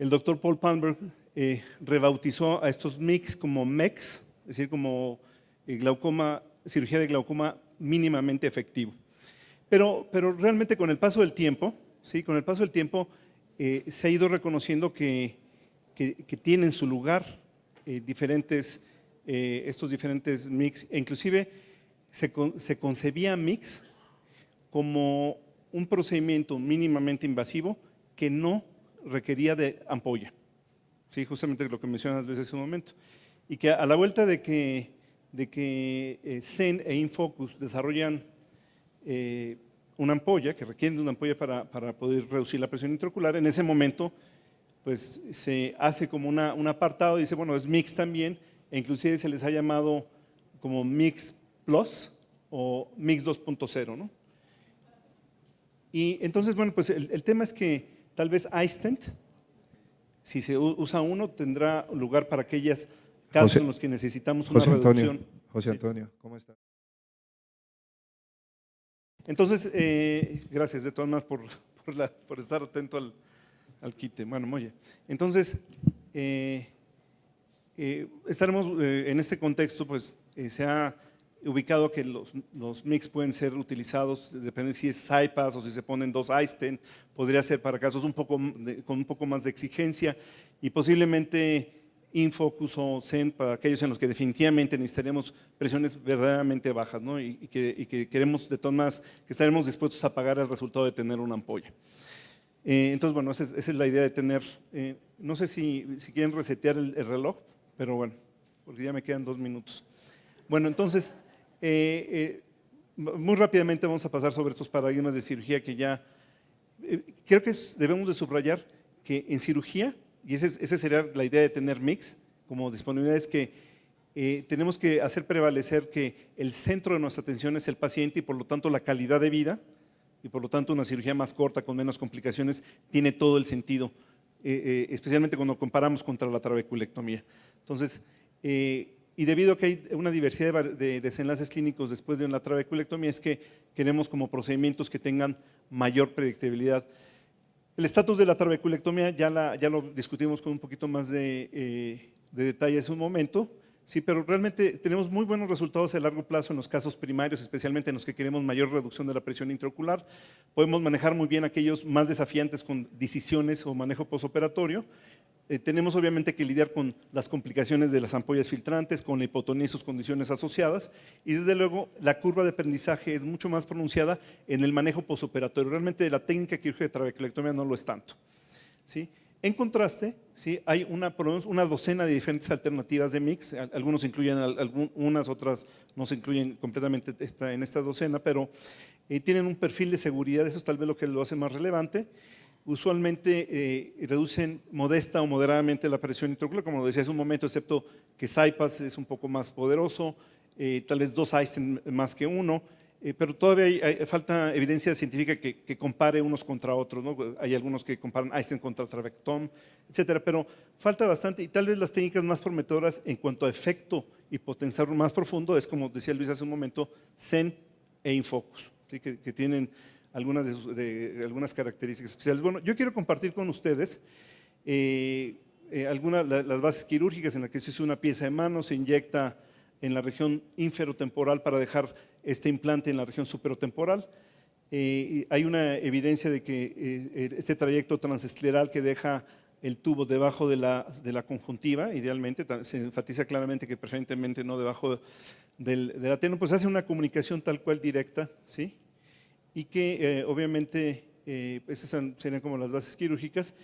el doctor Paul Palmer rebautizó a estos MICs como MECs, es decir, como cirugía de glaucoma mínimamente efectivo. Pero realmente con el paso del tiempo, ¿sí? Con el paso del tiempo se ha ido reconociendo que tienen su lugar estos diferentes MICs, e inclusive se concebía MICs como un procedimiento mínimamente invasivo que no requería de ampolla, ¿sí? Justamente lo que mencionas desde ese momento. Y que a la vuelta de que Zen e Infocus desarrollan una ampolla, que requieren de una ampolla para poder reducir la presión intraocular, en ese momento pues se hace como un apartado y dice, bueno, es MICS también, e inclusive se les ha llamado como MICS Plus o MICS 2.0, ¿no? Y entonces, bueno, pues el tema es que tal vez iStent, si se usa uno, tendrá lugar para aquellos casos en los que necesitamos una reducción. José Antonio, ¿cómo está? Entonces, gracias de todas maneras por estar atento al quite. Bueno, muy bien. Entonces, estaremos en este contexto, pues se ha ubicado que los MICs pueden ser utilizados, depende si es CyPass o si se ponen dos iStent, podría ser para casos con un poco más de exigencia y posiblemente Infocus o Zen para aquellos en los que definitivamente necesitaremos presiones verdaderamente bajas, ¿no? y que queremos de todas maneras, que estaremos dispuestos a pagar el resultado de tener una ampolla. Entonces, bueno, esa es la idea de tener, no sé si quieren resetear el reloj, pero bueno, porque ya me quedan 2 minutos. Bueno, entonces, muy rápidamente vamos a pasar sobre estos paradigmas de cirugía que ya, creo que debemos de subrayar que en cirugía, y esa sería la idea de tener MICs como disponibilidad, es que tenemos que hacer prevalecer que el centro de nuestra atención es el paciente y por lo tanto la calidad de vida, y por lo tanto una cirugía más corta con menos complicaciones tiene todo el sentido, especialmente cuando comparamos contra la trabeculectomía. Entonces, y debido a que hay una diversidad de desenlaces clínicos después de una trabeculectomía, es que queremos como procedimientos que tengan mayor predictibilidad. El estatus de la trabeculectomía ya lo discutimos con un poquito más de detalle hace un momento, sí, pero realmente tenemos muy buenos resultados a largo plazo en los casos primarios, especialmente en los que queremos mayor reducción de la presión intraocular. Podemos manejar muy bien aquellos más desafiantes con decisiones o manejo posoperatorio. Tenemos obviamente que lidiar con las complicaciones de las ampollas filtrantes, con la hipotonía y sus condiciones asociadas, y desde luego la curva de aprendizaje es mucho más pronunciada en el manejo posoperatorio. Realmente la técnica quirúrgica de trabeculectomía no lo es tanto, ¿sí? En contraste, ¿sí? Hay por lo menos una docena de diferentes alternativas de MICs, algunos incluyen unas, otras no se incluyen completamente en esta docena, pero tienen un perfil de seguridad, eso es tal vez lo que lo hace más relevante. Usualmente reducen modesta o moderadamente la presión intraocular, como lo decía hace un momento, excepto que CyPass es un poco más poderoso, tal vez 2 iStent más que uno, pero todavía falta evidencia científica que compare unos contra otros, ¿no? Hay algunos que comparan iStent contra Travectom, etcétera, pero falta bastante y tal vez las técnicas más prometedoras en cuanto a efecto y potencial más profundo es, como decía Luis hace un momento, Zen e Infocus, ¿sí? que tienen algunas características especiales. Bueno, yo quiero compartir con ustedes las bases quirúrgicas en las que se usa una pieza de mano, se inyecta en la región inferotemporal para dejar este implante en la región superotemporal. Hay una evidencia de que este trayecto transescleral que deja el tubo debajo de la conjuntiva, idealmente, se enfatiza claramente que preferentemente no debajo del ateno, pues hace una comunicación tal cual directa, ¿sí? Y que obviamente esas serían como las bases quirúrgicas.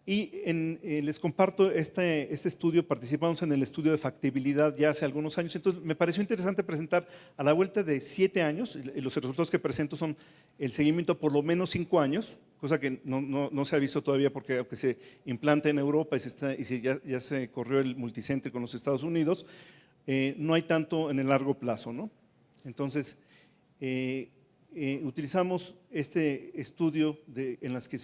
Y les comparto este estudio, participamos en el estudio de factibilidad ya hace algunos años, entonces me pareció interesante presentar a la vuelta de 7 años, y los resultados que presento son el seguimiento por lo menos 5 años, cosa que no se ha visto todavía porque aunque se implanta en Europa ya se corrió el multicéntrico en los Estados Unidos, no hay tanto en el largo plazo, ¿no? Entonces, utilizamos este estudio en las que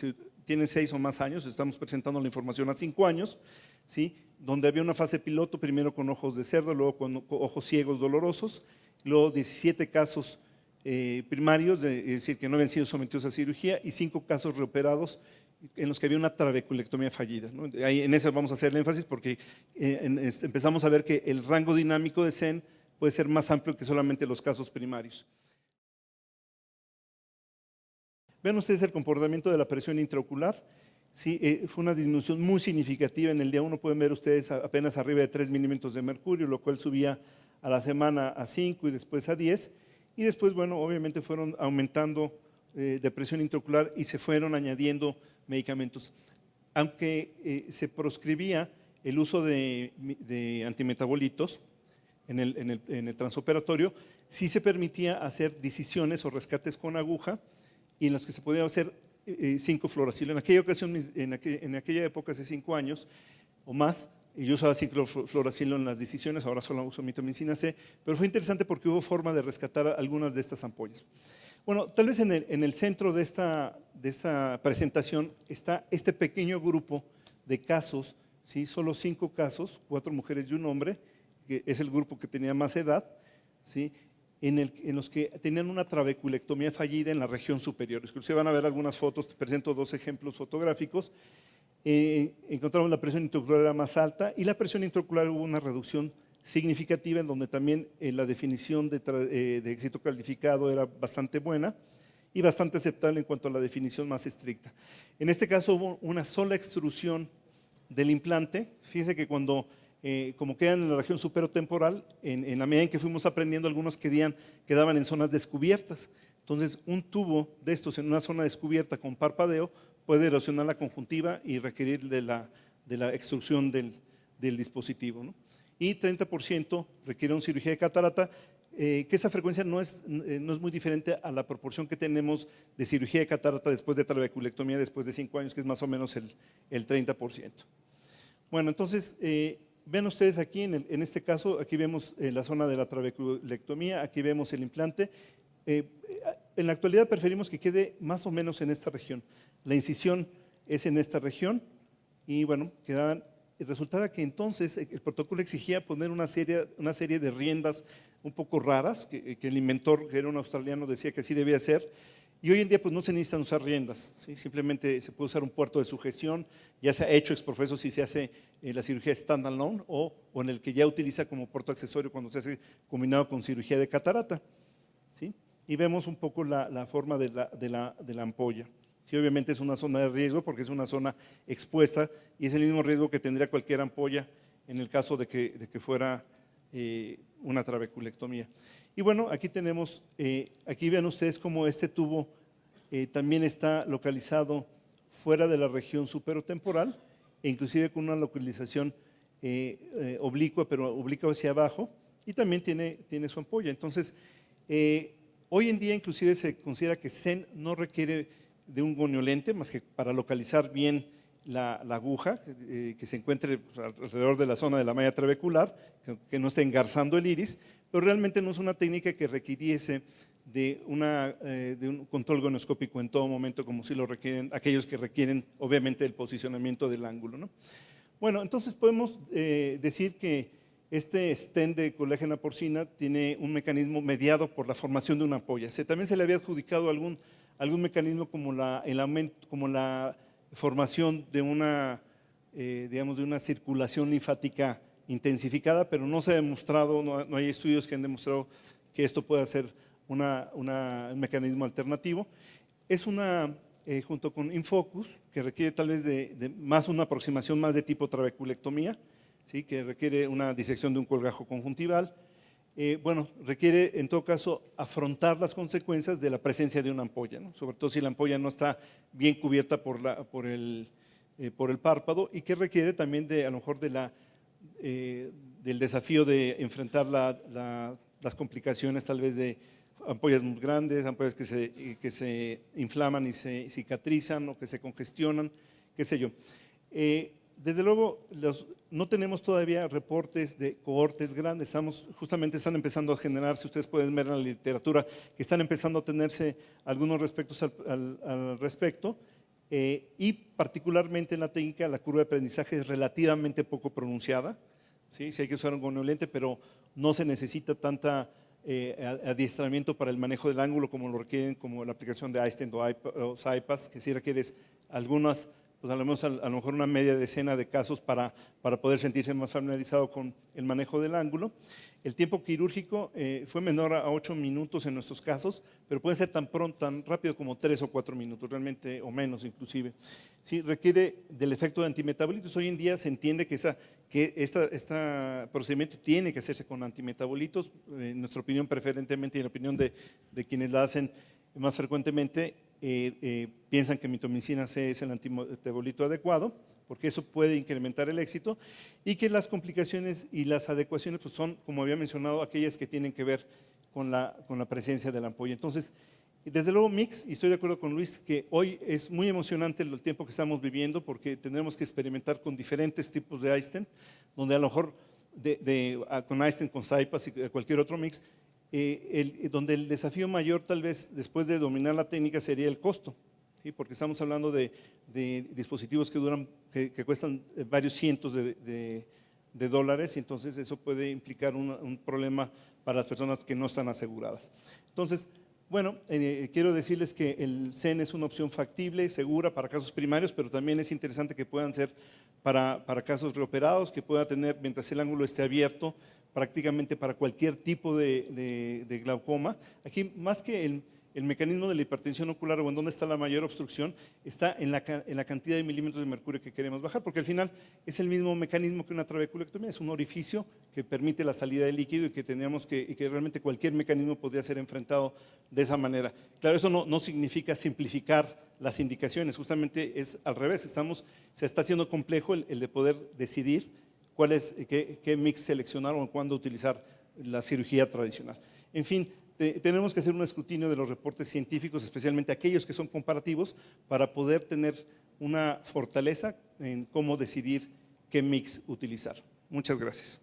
tienen 6 o más años, estamos presentando la información a 5 años, ¿sí? Donde había una fase piloto, primero con ojos de cerdo, luego con ojos ciegos dolorosos, luego 17 casos primarios, es decir, que no habían sido sometidos a cirugía, y 5 casos reoperados en los que había una trabeculectomía fallida, ¿no? Ahí, en eso vamos a hacer el énfasis porque empezamos a ver que el rango dinámico de SEN puede ser más amplio que solamente los casos primarios. Vean ustedes el comportamiento de la presión intraocular. Sí, fue una disminución muy significativa. En el día 1 pueden ver ustedes apenas arriba de 3 milímetros de mercurio, lo cual subía a la semana a 5 y después a 10. Y después, bueno, obviamente fueron aumentando de presión intraocular y se fueron añadiendo medicamentos. Aunque se proscribía el uso de antimetabolitos en el transoperatorio, sí se permitía hacer decisiones o rescates con aguja y en los que se podía hacer 5-fluoracilo. En aquella ocasión, en aquella época, hace 5 años o más, yo usaba 5-fluoracilo en las decisiones, ahora solo uso mitomicina C, pero fue interesante porque hubo forma de rescatar algunas de estas ampollas. Bueno, tal vez en el centro de esta presentación está este pequeño grupo de casos, ¿sí? Solo 5 casos, 4 mujeres y un hombre, que es el grupo que tenía más edad, ¿sí? En los que tenían una trabeculectomía fallida en la región superior. Ustedes van a ver algunas fotos, te presento 2 ejemplos fotográficos. Encontramos la presión intraocular era más alta y la presión intraocular hubo una reducción significativa en donde también la definición de éxito calificado era bastante buena y bastante aceptable en cuanto a la definición más estricta. En este caso hubo una sola extrusión del implante. Fíjense que cuando como quedan en la región superotemporal, en la medida en que fuimos aprendiendo, algunos quedaban en zonas descubiertas. Entonces, un tubo de estos en una zona descubierta con parpadeo puede erosionar la conjuntiva y requerir de la extrusión del dispositivo, ¿no? Y 30% requiere una cirugía de catarata, que esa frecuencia no es muy diferente a la proporción que tenemos de cirugía de catarata después de trabeculectomía después de 5 años, que es más o menos el 30%. Bueno, entonces, ven ustedes aquí, en este caso, aquí vemos la zona de la trabeculectomía, aquí vemos el implante. En la actualidad preferimos que quede más o menos en esta región. La incisión es en esta región y bueno, resultaba que entonces el protocolo exigía poner una serie de riendas un poco raras, que el inventor, que era un australiano, decía que así debía ser. Y hoy en día pues no se necesitan usar riendas, ¿sí? Simplemente se puede usar un puerto de sujeción, ya sea hecho ex profeso si se hace la cirugía standalone o en el que ya utiliza como puerto accesorio cuando se hace combinado con cirugía de catarata, ¿sí? Y vemos un poco la forma de la ampolla. Sí, obviamente es una zona de riesgo porque es una zona expuesta y es el mismo riesgo que tendría cualquier ampolla en el caso de que fuera una trabeculectomía. Y bueno, aquí tenemos, aquí ven ustedes cómo este tubo también está localizado fuera de la región superotemporal e inclusive con una localización oblicua, pero oblicua hacia abajo, y también tiene su ampolla. Entonces, hoy en día inclusive se considera que SEN no requiere de un goniolente más que para localizar bien la aguja que se encuentre alrededor de la zona de la malla trabecular, que no esté engarzando el iris, pero realmente no es una técnica que requiriese de un control gonioscópico en todo momento, como si lo requieren aquellos que requieren obviamente el posicionamiento del ángulo, ¿no? Bueno, entonces podemos decir que este stent de colágena porcina tiene un mecanismo mediado por la formación de una ampolla. También se le había adjudicado algún mecanismo como la formación de digamos, de una circulación linfática intensificada, pero no se ha demostrado, no hay estudios que han demostrado que esto pueda ser un mecanismo alternativo. Es junto con Infocus, que requiere tal vez de una aproximación más de tipo trabeculectomía, ¿sí? Que requiere una disección de un colgajo conjuntival. Bueno, requiere en todo caso afrontar las consecuencias de la presencia de una ampolla, ¿no? Sobre todo si la ampolla no está bien cubierta por el párpado, y que requiere también a lo mejor del desafío de enfrentar las complicaciones tal vez de ampollas muy grandes, ampollas que se inflaman y se cicatrizan o que se congestionan, qué sé yo. Desde luego, no tenemos todavía reportes de cohortes grandes, justamente están empezando a generarse, ustedes pueden ver en la literatura que están empezando a tenerse algunos respectos al respecto, y particularmente en la técnica la curva de aprendizaje es relativamente poco pronunciada, ¿sí? Sí hay que usar un goniolente, pero no se necesita tanta adiestramiento para el manejo del ángulo como lo requieren, como la aplicación de iStent o CyPass, que sí requieres algunas, pues a lo mejor una media decena de casos para poder sentirse más familiarizado con el manejo del ángulo. El tiempo quirúrgico fue menor a 8 minutos en nuestros casos, pero puede ser tan rápido como 3 o 4 minutos, realmente, o menos inclusive. Sí, requiere del efecto de antimetabolitos. Hoy en día se entiende que este procedimiento tiene que hacerse con antimetabolitos, en nuestra opinión preferentemente y en la opinión de quienes la hacen más frecuentemente, piensan que mitomicina C es el antimetabolito adecuado, porque eso puede incrementar el éxito, y que las complicaciones y las adecuaciones pues son, como había mencionado, aquellas que tienen que ver con la presencia de la ampolla. Entonces, desde luego mix, y estoy de acuerdo con Luis, que hoy es muy emocionante el tiempo que estamos viviendo, porque tendremos que experimentar con diferentes tipos de iStent, donde a lo mejor con iStent, con CyPass y cualquier otro mix, donde el desafío mayor tal vez después de dominar la técnica sería el costo, ¿sí? Porque estamos hablando de dispositivos que cuestan varios cientos de dólares, y entonces eso puede implicar un problema para las personas que no están aseguradas. Entonces, bueno, quiero decirles que el SEN es una opción factible, segura para casos primarios, pero también es interesante que puedan ser para casos reoperados, que pueda tener, mientras el ángulo esté abierto, prácticamente para cualquier tipo de glaucoma. Aquí, más que el mecanismo de la hipertensión ocular o en dónde está la mayor obstrucción, está en la cantidad de milímetros de mercurio que queremos bajar, porque al final es el mismo mecanismo que una trabeculectomía, es un orificio que permite la salida de líquido y que realmente cualquier mecanismo podría ser enfrentado de esa manera. Claro, eso no significa simplificar las indicaciones, justamente es al revés, se está haciendo complejo el de poder decidir qué mix seleccionar o cuándo utilizar la cirugía tradicional. En fin, tenemos que hacer un escrutinio de los reportes científicos, especialmente aquellos que son comparativos, para poder tener una fortaleza en cómo decidir qué mix utilizar. Muchas gracias.